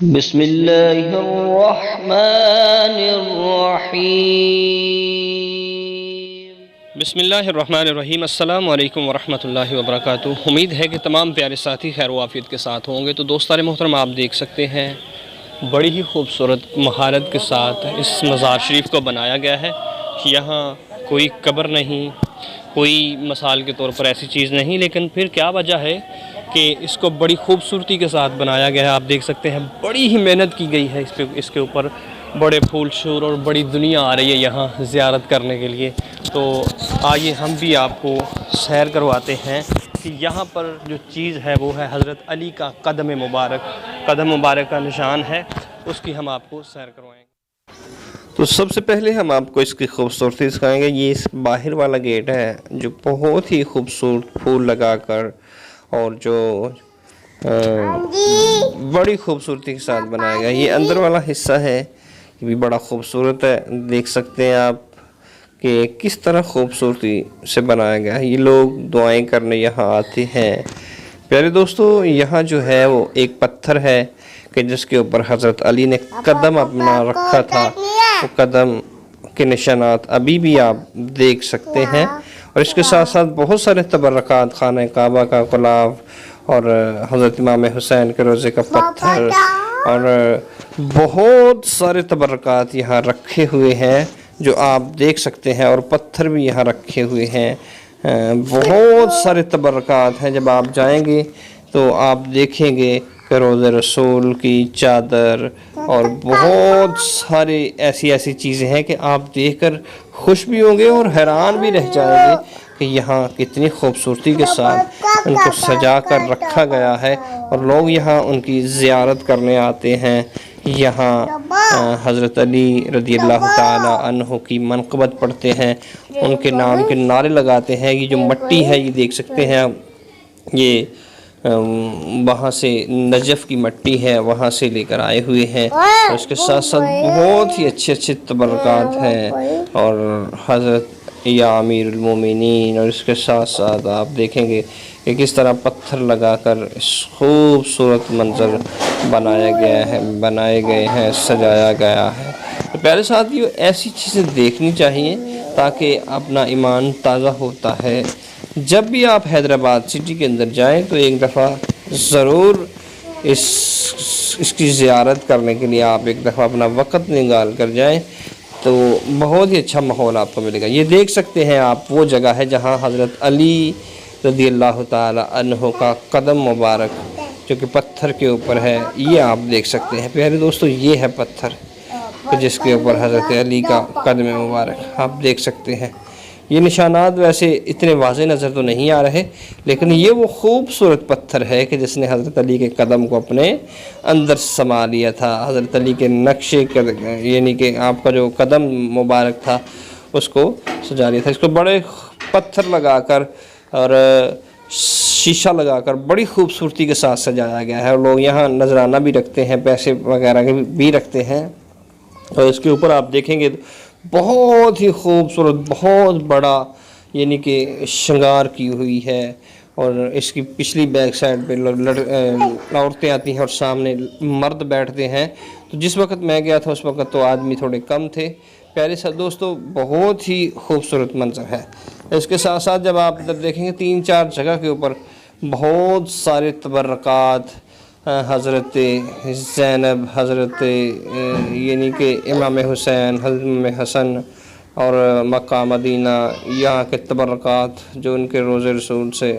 بسم اللہ الرحمن الرحیم۔ بسم اللہ الرحمن الرحیم۔ السلام علیکم ورحمۃ اللہ وبرکاتہ۔ امید ہے کہ تمام پیارے ساتھی خیر و عافیت کے ساتھ ہوں گے۔ تو دوستان محترم، آپ دیکھ سکتے ہیں بڑی ہی خوبصورت مہارت کے ساتھ اس مزار شریف کو بنایا گیا ہے۔ یہاں کوئی قبر نہیں، کوئی مثال کے طور پر ایسی چیز نہیں، لیکن پھر کیا وجہ ہے کہ اس کو بڑی خوبصورتی کے ساتھ بنایا گیا ہے۔ آپ دیکھ سکتے ہیں بڑی ہی محنت کی گئی ہے اس کے اوپر، بڑے پھول شور اور بڑی دنیا آ رہی ہے یہاں زیارت کرنے کے لیے۔ تو آئیے ہم بھی آپ کو سیر کرواتے ہیں کہ یہاں پر جو چیز ہے وہ ہے حضرت علی کا قدم مبارک کا نشان ہے، اس کی ہم آپ کو سیر کروائیں گے۔ تو سب سے پہلے ہم آپ کو اس کی خوبصورتی دکھائیں گے۔ یہ اس باہر والا گیٹ ہے جو بہت ہی خوبصورت پھول لگا کر اور جو بڑی خوبصورتی کے ساتھ بنایا گیا۔ یہ اندر والا حصہ ہے، یہ بھی بڑا خوبصورت ہے۔ دیکھ سکتے ہیں آپ کہ کس طرح خوبصورتی سے بنایا گیا ہے۔ یہ لوگ دعائیں کرنے یہاں آتے ہیں۔ پیارے دوستو، یہاں جو ہے وہ ایک پتھر ہے کہ جس کے اوپر حضرت علی نے قدم اپنا رکھا تھا۔ وہ قدم کے نشانات ابھی بھی آپ دیکھ سکتے ہیں، اور اس کے ساتھ ساتھ بہت سارے تبرکات، خانہ کعبہ کا غلاف اور حضرت امام حسین کے روضے کا پتھر اور بہت سارے تبرکات یہاں رکھے ہوئے ہیں جو آپ دیکھ سکتے ہیں، اور پتھر بھی یہاں رکھے ہوئے ہیں۔ بہت سارے تبرکات ہیں۔ جب آپ جائیں گے تو آپ دیکھیں گے کہ روضہ رسول کی چادر اور بہت سارے ایسی چیزیں ہیں کہ آپ دیکھ کر خوش بھی ہوں گے اور حیران بھی رہ جائیں گے کہ یہاں کتنی خوبصورتی کے ساتھ ان کو سجا کر رکھا گیا ہے، اور لوگ یہاں ان کی زیارت کرنے آتے ہیں۔ یہاں حضرت علی رضی اللہ تعالی عنہ کی منقبت پڑھتے ہیں، ان کے نام کے نعرے لگاتے ہیں۔ یہ جو مٹی ہے، یہ دیکھ سکتے ہیں آپ، یہ وہاں سے نجف کی مٹی ہے، وہاں سے لے کر آئے ہوئے ہیں، اور اس کے ساتھ ساتھ بہت ہی اچھے تبرکات ہیں، اور حضرت یا امیر المومنین، اور اس کے ساتھ ساتھ آپ دیکھیں گے کہ کس طرح پتھر لگا کر اس خوبصورت منظر بنائے گئے ہیں، سجایا گیا ہے۔ تو پیارے ساتھیو، ایسی چیزیں دیکھنی چاہیے تاکہ اپنا ایمان تازہ ہوتا ہے۔ جب بھی آپ حیدرآباد سٹی کے اندر جائیں تو ایک دفعہ ضرور اس کی زیارت کرنے کے لیے آپ ایک دفعہ اپنا وقت نکال کر جائیں، تو بہت ہی اچھا ماحول آپ کو ملے گا۔ یہ دیکھ سکتے ہیں آپ، وہ جگہ ہے جہاں حضرت علی رضی اللہ تعالی عنہ کا قدم مبارک جو کہ پتھر کے اوپر ہے، یہ آپ دیکھ سکتے ہیں۔ پیارے دوستو، یہ ہے پتھر جس کے اوپر حضرت علی کا قدم مبارک آپ دیکھ سکتے ہیں۔ یہ نشانات ویسے اتنے واضح نظر تو نہیں آ رہے، لیکن یہ وہ خوبصورت پتھر ہے کہ جس نے حضرت علی کے قدم کو اپنے اندر سما لیا تھا۔ حضرت علی کے نقشے یعنی کہ آپ کا جو قدم مبارک تھا اس کو سجا لیا تھا۔ اس کو بڑے پتھر لگا کر اور شیشہ لگا کر بڑی خوبصورتی کے ساتھ سجایا گیا ہے، اور لوگ یہاں نذرانہ بھی رکھتے ہیں، پیسے وغیرہ بھی رکھتے ہیں۔ اور اس کے اوپر آپ دیکھیں گے بہت ہی خوبصورت، بہت بڑا یعنی کہ شنگار کی ہوئی ہے، اور اس کی پچھلی بیک سائڈ پہ عورتیں آتی ہیں اور سامنے مرد بیٹھتے ہیں۔ تو جس وقت میں گیا تھا اس وقت تو آدمی تھوڑے کم تھے۔ پیارے دوستو، بہت ہی خوبصورت منظر ہے۔ اس کے ساتھ ساتھ جب آپ ادھر دیکھیں گے 3-4 جگہ کے اوپر بہت سارے تبرکات، حضرت زینب، حضرت یعنی کہ امام حسین، حضرت امام حسن اور مکہ مدینہ، یہاں کے تبرکات جو ان کے روضہ رسول سے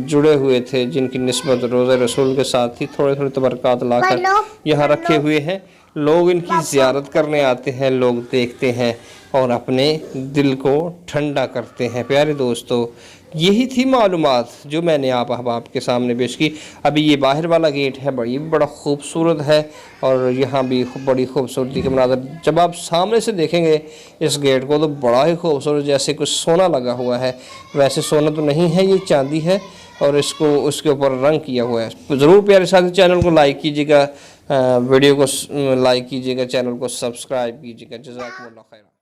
جڑے ہوئے تھے، جن کی نسبت روضہ رسول کے ساتھ تھی، تھوڑے تبرکات لا کر یہاں رکھے ہوئے ہیں۔ لوگ ان کی زیارت کرنے آتے ہیں، لوگ دیکھتے ہیں اور اپنے دل کو ٹھنڈا کرتے ہیں۔ پیارے دوستو، یہی تھی معلومات جو میں نے آپ احباب کے سامنے پیش کی۔ ابھی یہ باہر والا گیٹ ہے، یہ بھی بڑا خوبصورت ہے، اور یہاں بھی بڑی خوبصورتی کے مناظر جب آپ سامنے سے دیکھیں گے اس گیٹ کو تو بڑا ہی خوبصورت، جیسے کچھ سونا لگا ہوا ہے۔ ویسے سونا تو نہیں ہے، یہ چاندی ہے، اور اس کے اوپر رنگ کیا ہوا ہے۔ ضرور پیارے ساتھی چینل کو لائک کیجیے گا، ویڈیو کو لائک کیجیے گا، چینل کو سبسکرائب کیجیے گا۔ جزاکم اللہ خیر۔